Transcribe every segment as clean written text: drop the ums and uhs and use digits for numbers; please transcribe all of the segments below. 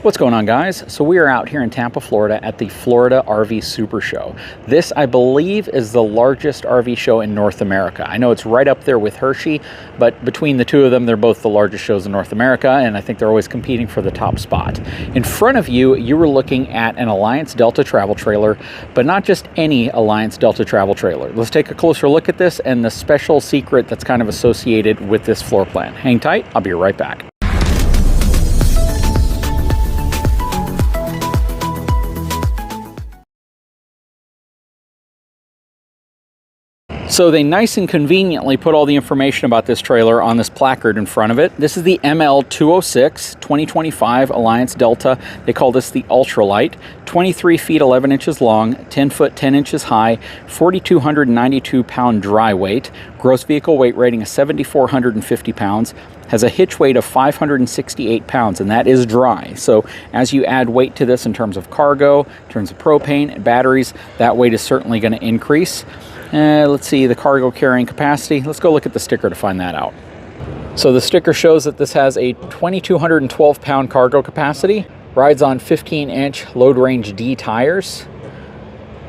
What's going on, guys? So we are out here in Tampa, Florida at the Florida RV Super Show. This, I believe, is the largest RV show in North America. I know it's right up there with Hershey, but between the two of them, they're both the largest shows in North America, and I think they're always competing for the top spot. In front of you, you were looking at an Alliance Delta travel trailer, but not just any Alliance Delta travel trailer. Let's take a closer look at this and the special secret that's kind of associated with this floor plan. Hang tight, I'll be right back. So they nice and conveniently put all the information about this trailer on this placard in front of it. This is the ML206 2025 Alliance Delta. They call this the Ultralight. 23 feet 11 inches long, 10 foot 10 inches high, 4,292 pound dry weight. Gross vehicle weight rating is 7,450 pounds. Has a hitch weight of 568 pounds, and that is dry. So as you add weight to this in terms of cargo, in terms of propane and batteries, that weight is certainly going to increase. Let's see the cargo carrying capacity. Let's go look at the sticker to find that out. So the sticker shows that this has a 2,212 pound cargo capacity, rides on 15-inch load range D tires,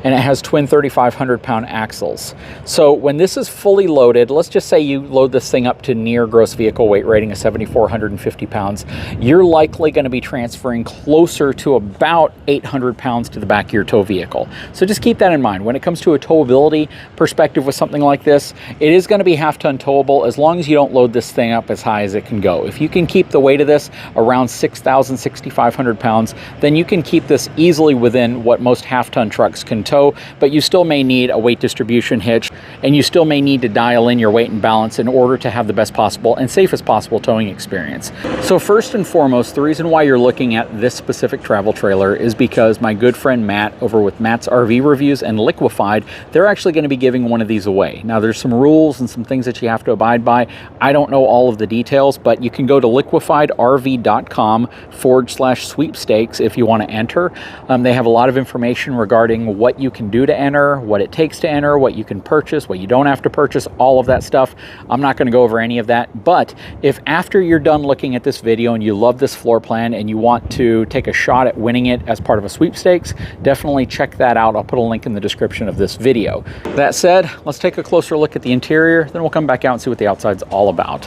and it has twin 3,500 pound axles. So when this is fully loaded, let's just say you load this thing up to near gross vehicle weight rating of 7,450 pounds, you're likely going to be transferring closer to about 800 pounds to the back of your tow vehicle. So just keep that in mind. When it comes to a towability perspective with something like this, it is going to be half-ton towable as long as you don't load this thing up as high as it can go. If you can keep the weight of this around 6,000, 6,500 pounds, then you can keep this easily within what most half-ton trucks can tow, but you still may need a weight distribution hitch, and you still may need to dial in your weight and balance in order to have the best possible and safest possible towing experience. So first and foremost, the reason why you're looking at this specific travel trailer is because my good friend Matt over with Matt's RV Reviews and Liquefied, they're actually going to be giving one of these away. Now there's some rules and some things that you have to abide by. I don't know all of the details, but you can go to liquefiedrv.com/sweepstakes if you want to enter. They have a lot of information regarding what you can do to enter, what it takes to enter, what you can purchase, what you don't have to purchase, all of that stuff. I'm not going to go over any of that, but if after you're done looking at this video and you love this floor plan and you want to take a shot at winning it as part of a sweepstakes, definitely check that out. I'll put a link in the description of this video. That said, let's take a closer look at the interior, then we'll come back out and see what the outside's all about.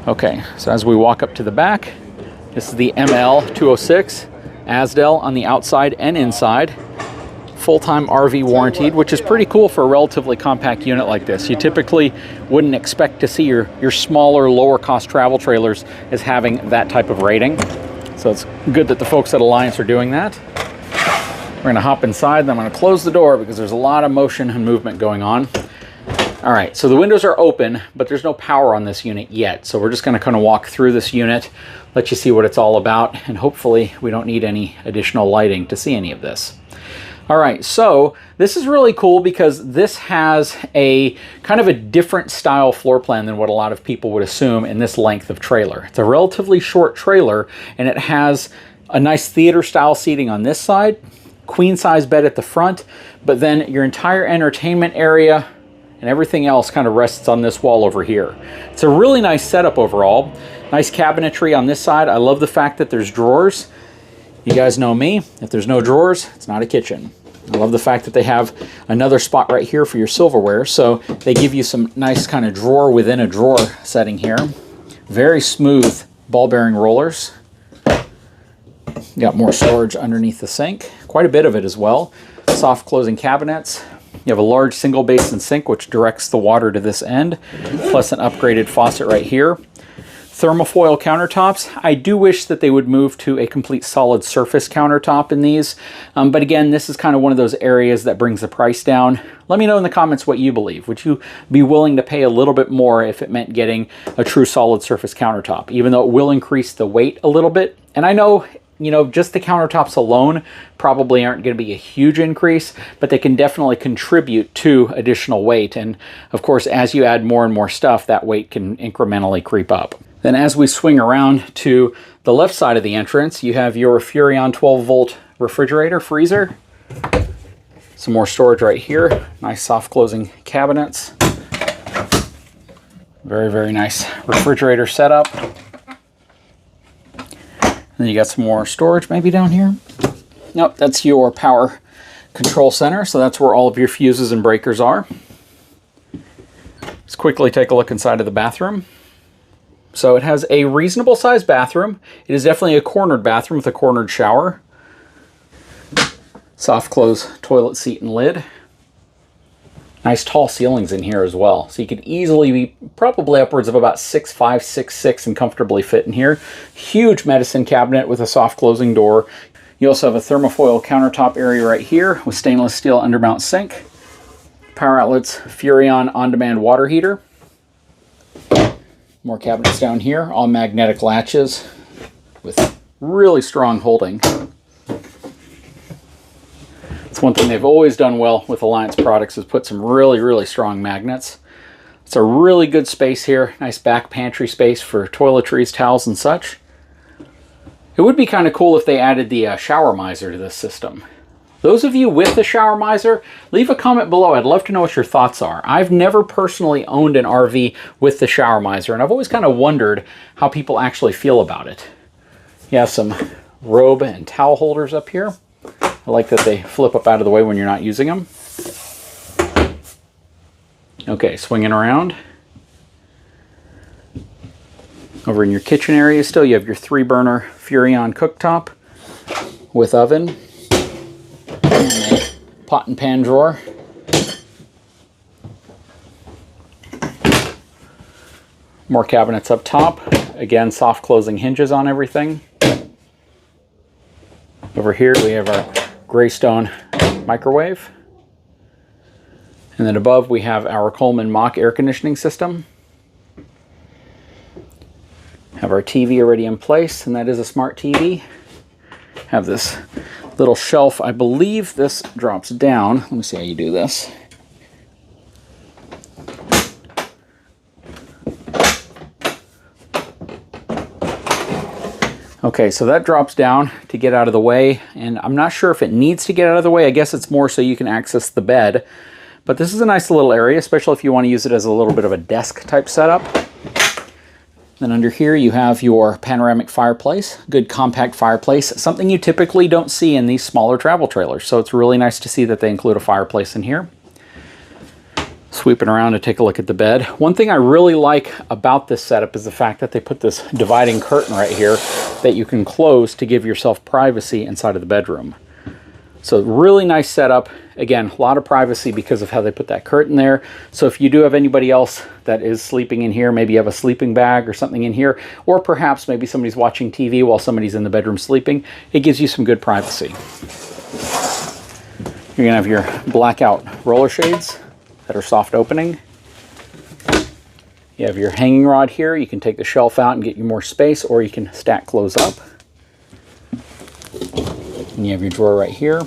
Okay, so as we walk up to the back, this is the ML206 Asdel on the outside and inside. Full-time RV warranted, which is pretty cool for a relatively compact unit like this. You typically wouldn't expect to see your smaller, lower-cost travel trailers as having that type of rating. So it's good that the folks at Alliance are doing that. We're going to hop inside, and I'm going to close the door because there's a lot of motion and movement going on. All right, so the windows are open, but there's no power on this unit yet. So we're just going to kind of walk through this unit, let you see what it's all about, and hopefully we don't need any additional lighting to see any of this. All right, so this is really cool because this has a kind of a different style floor plan than what a lot of people would assume in this length of trailer. It's a relatively short trailer, and it has a nice theater style seating on this side, queen size bed at the front, but then your entire entertainment area and everything else kind of rests on this wall over here. It's a really nice setup overall. Nice cabinetry on this side. I love the fact that there's drawers. You guys know me, if there's no drawers, it's not a kitchen. I love the fact that they have another spot right here for your silverware, so they give you some nice kind of drawer within a drawer setting here. Very smooth ball bearing rollers. You got more storage underneath the sink, quite a bit of it as well. Soft closing cabinets. You have a large single basin sink which directs the water to this end, plus an upgraded faucet right here. Thermofoil countertops. I do wish that they would move to a complete solid surface countertop in these, but again, this is kind of one of those areas that brings the price down. Let me know in the comments what you believe. Would you be willing to pay a little bit more if it meant getting a true solid surface countertop, even though it will increase the weight a little bit? And I know, you know, just the countertops alone probably aren't going to be a huge increase, but they can definitely contribute to additional weight. And of course, as you add more and more stuff, that weight can incrementally creep up. Then as we swing around to the left side of the entrance, you have your Furrion 12-volt refrigerator freezer. Some more storage right here. Nice soft closing cabinets. Very, very nice refrigerator setup. then you got some more storage maybe down here. Nope, that's your power control center, so that's where all of your fuses and breakers are. Let's quickly take a look inside of the bathroom. So it has a reasonable sized bathroom. It is definitely a cornered bathroom with a cornered shower. Soft close toilet seat and lid. Nice tall ceilings in here as well. So you could easily be probably upwards of about 6'5", 6'6", and comfortably fit in here. Huge medicine cabinet with a soft closing door. You also have a thermofoil countertop area right here with stainless steel undermount sink. Power outlets, Furrion on-demand water heater. More cabinets down here, all magnetic latches with really strong holding. It's one thing they've always done well with Alliance products is put some really, really strong magnets. It's a really good space here. Nice back pantry space for toiletries, towels, and such. It would be kind of cool if they added the shower miser to this system. Those of you with the shower miser, leave a comment below. I'd love to know what your thoughts are. I've never personally owned an RV with the shower miser, and I've always kind of wondered how people actually feel about it. You have some robe and towel holders up here. I like that they flip up out of the way when you're not using them. Okay, swinging around. Over in your kitchen area still, you have your 3-burner Furrion cooktop with oven. And a pot and pan drawer. More cabinets up top. Again, soft closing hinges on everything. Over here we have our Greystone microwave. And then above we have our Coleman Mach air conditioning system. Have our TV already in place, and that is a smart TV. Have this little shelf. I believe this drops down. Let me see how you do this. Okay, so that drops down to get out of the way, and I'm not sure if it needs to get out of the way. I guess it's more so you can access the bed. But this is a nice little area, especially if you want to use it as a little bit of a desk type setup. Then under here you have your panoramic fireplace, good compact fireplace, something you typically don't see in these smaller travel trailers. So it's really nice to see that they include a fireplace in here. Sweeping around to take a look at the bed. One thing I really like about this setup is the fact that they put this dividing curtain right here that you can close to give yourself privacy inside of the bedroom. So really nice setup. Again, a lot of privacy because of how they put that curtain there. So if you do have anybody else that is sleeping in here, maybe you have a sleeping bag or something in here, or perhaps maybe somebody's watching TV while somebody's in the bedroom sleeping, it gives you some good privacy. You're gonna have your blackout roller shades that are soft opening. You have your hanging rod here. You can take the shelf out and get you more space, or you can stack clothes up. And you have your drawer right here.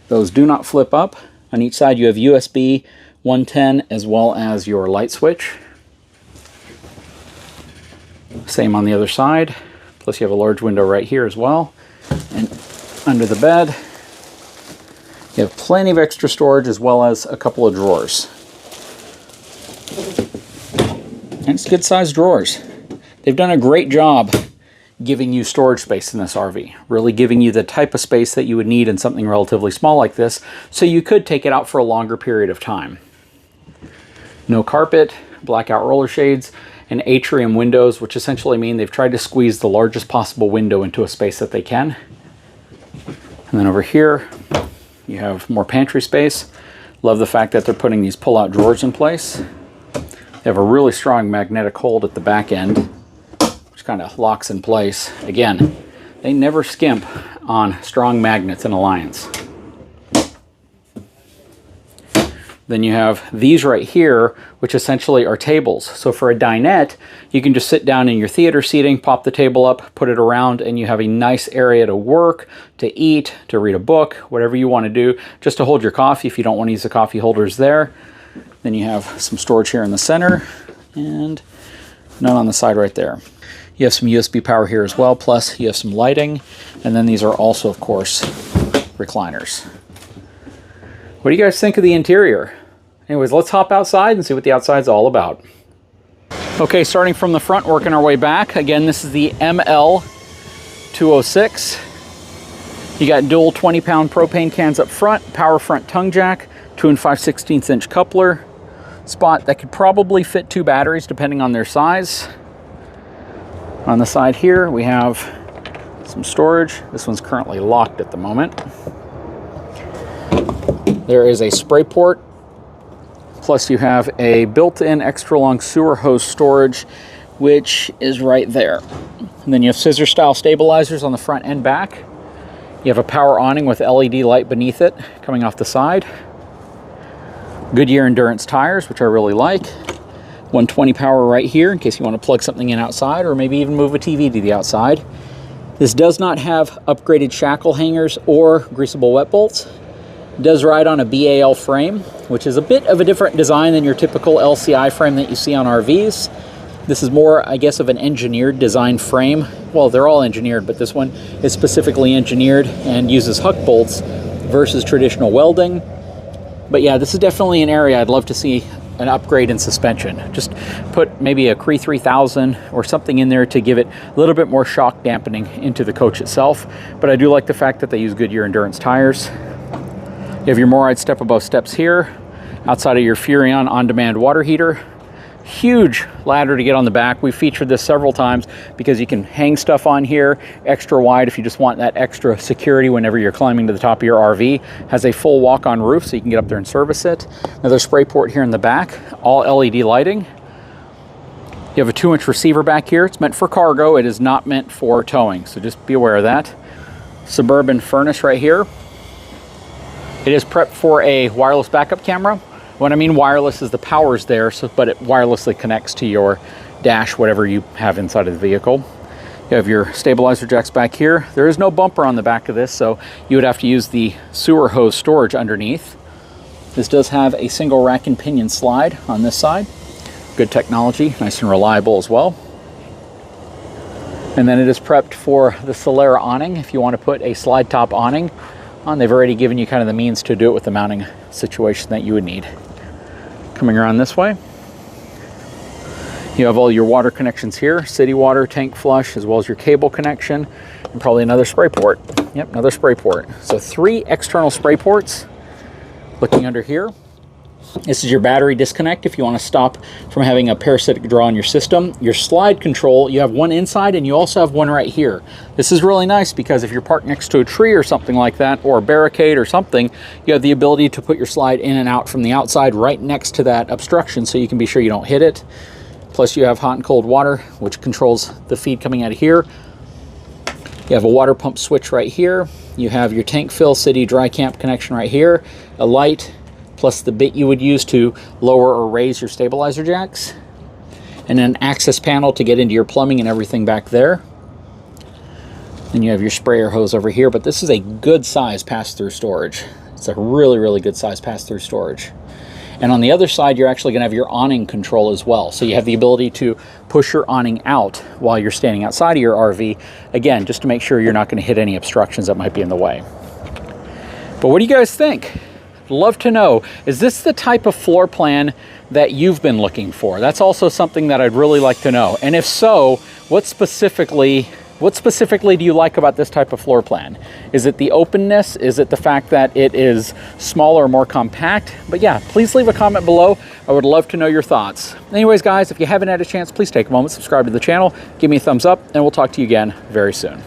Those do not flip up. On each side you have USB 110 as well as your light switch. Same on the other side. Plus you have a large window right here as well. And under the bed you have plenty of extra storage as well as a couple of drawers. And it's good sized drawers. They've done a great job giving you storage space in this RV, really giving you the type of space that you would need in something relatively small like this, so you could take it out for a longer period of time. No carpet, blackout roller shades, and atrium windows, which essentially mean they've tried to squeeze the largest possible window into a space that they can. And then over here, you have more pantry space. Love the fact that they're putting these pull-out drawers in place. They have a really strong magnetic hold at the back end, kind of locks in place. Again, they never skimp on strong magnets in Alliance. Then you have these right here, which essentially are tables. So for a dinette, you can just sit down in your theater seating, pop the table up, put it around, and you have a nice area to work, to eat, to read a book, whatever you want to do, just to hold your coffee if you don't want to use the coffee holders there. Then you have some storage here in the center, and none on the side right there. You have some USB power here as well, plus you have some lighting, and then these are also, of course, recliners. What do you guys think of the interior? Anyways, let's hop outside and see what the outside's all about. Okay, starting from the front, working our way back. Again, this is the ML206. You got dual 20-pound propane cans up front, power front tongue jack, 2 5/16 inch coupler, spot that could probably fit 2 batteries depending on their size. On the side here, we have some storage. This one's currently locked at the moment. There is a spray port, plus you have a built-in extra long sewer hose storage, which is right there. And then you have scissor style stabilizers on the front and back. You have a power awning with LED light beneath it coming off the side. Goodyear Endurance tires, which I really like. 120 power right here in case you want to plug something in outside, or maybe even move a TV to the outside. This does not have upgraded shackle hangers or greasable wet bolts. It does ride on a BAL frame, which is a bit of a different design than your typical LCI frame that you see on RVs. This is more, I guess, of an engineered design frame. Well, they're all engineered, but this one is specifically engineered and uses huck bolts versus traditional welding. But yeah, this is definitely an area I'd love to see an upgrade in suspension. Just put maybe a Cree 3000 or something in there to give it a little bit more shock dampening into the coach itself. But I do like the fact that they use Goodyear Endurance tires. You have your MORryde step above steps here. Outside of your Furrion on-demand water heater. Huge ladder to get on the back. We've featured this several times because you can hang stuff on here extra wide if you just want that extra security whenever you're climbing to the top of your RV. Has a full walk-on roof so you can get up there and service it. Another spray port here in the back, all LED lighting. You have a 2-inch receiver back here. It's meant for cargo. It is not meant for towing, so just be aware of that. Suburban furnace right here. It is prepped for a wireless backup camera. When I mean wireless is the power's there, but it wirelessly connects to your dash, whatever you have inside of the vehicle. You have your stabilizer jacks back here. There is no bumper on the back of this, so you would have to use the sewer hose storage underneath. This does have a single rack and pinion slide on this side. Good technology, nice and reliable as well. And then it is prepped for the Solera awning if you want to put a slide top awning on. They've already given you kind of the means to do it with the mounting situation that you would need. Coming around this way, you have all your water connections here, city water, tank flush, as well as your cable connection, and probably another spray port. Yep, another spray port. So 3 external spray ports. Looking under here, this is your battery disconnect if you want to stop from having a parasitic draw on your system. Your slide control, you have one inside and you also have one right here. This is really nice because if you're parked next to a tree or something like that, or a barricade or something, you have the ability to put your slide in and out from the outside right next to that obstruction so you can be sure you don't hit it. Plus you have hot and cold water, which controls the feed coming out of here. You have a water pump switch right here. You have your tank fill city dry camp connection right here, a light, plus the bit you would use to lower or raise your stabilizer jacks, and an access panel to get into your plumbing and everything back there. Then you have your sprayer hose over here, but this is a good size pass-through storage. It's a really, really good size pass-through storage. And on the other side, you're actually gonna have your awning control as well. So you have the ability to push your awning out while you're standing outside of your RV, again, just to make sure you're not gonna hit any obstructions that might be in the way. But what do you guys think? Love to know, is this the type of floor plan that you've been looking for? That's also something that I'd really like to know. And if so, what specifically do you like about this type of floor plan? Is it the openness? Is it the fact that it is smaller, more compact? But yeah, please leave a comment below. I would love to know your thoughts. Anyways, guys, if you haven't had a chance, please take a moment, subscribe to the channel, give me a thumbs up, and we'll talk to you again very soon.